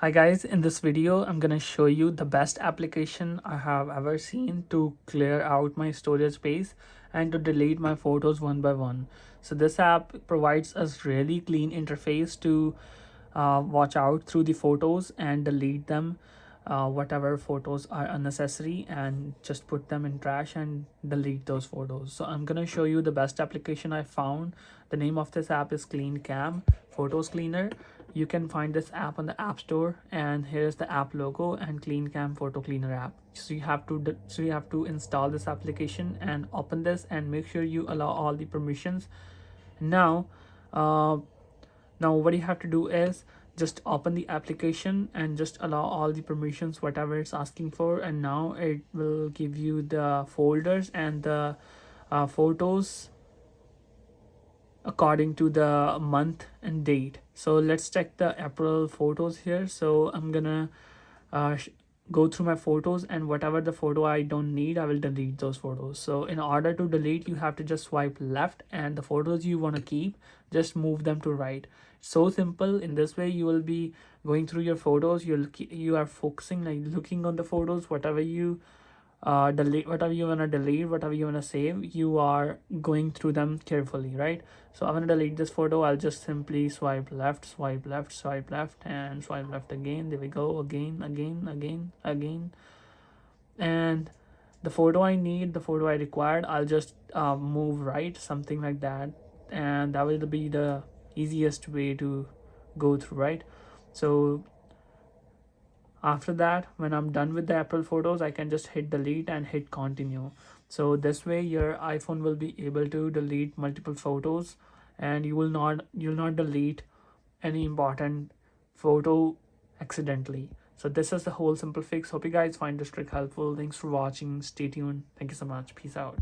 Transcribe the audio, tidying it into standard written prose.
Hi guys, in this video I'm gonna show you the best application I have ever seen to clear out my storage space and to delete my photos one by one. So this app provides us really clean interface to watch out through the photos and delete them, whatever photos are unnecessary, and just put them in trash and delete those photos. So I'm gonna show you the best application I found. The name of this app is Clean Cam Photos Cleaner. You can find this app on the App Store, and here's the app logo and Clean Cam Photo Cleaner app. So you have to install this application and open this and make sure you allow all the permissions. Now uh, now what you have to do is just open the application and just allow all the permissions whatever it's asking for, and now it will give you the folders and the photos according to the month and date. So let's check the April photos here. So I'm gonna uh, go through my photos, and whatever the photo I don't need, I will delete those photos. So in order to delete, you have to just swipe left, and the photos you want to keep, just move them to right. So simple. In this way you will be going through your photos, you are focusing, like looking on the photos, whatever you delete, whatever you want to delete, whatever you want to save, you are going through them carefully, right? So I'm going to delete this photo. I'll just simply swipe left, swipe left, swipe left, and swipe left again. There we go. Again. And the photo I need, the photo I required, I'll just move right, something like that, and that will be the easiest way to go through, right? So after that, when I'm done with the April photos, I can just hit delete and hit continue. So this way your iPhone will be able to delete multiple photos, and you'll not delete any important photo accidentally. So this is the whole simple fix. Hope you guys find this trick helpful. Thanks for watching. Stay tuned. Thank you so much. Peace out.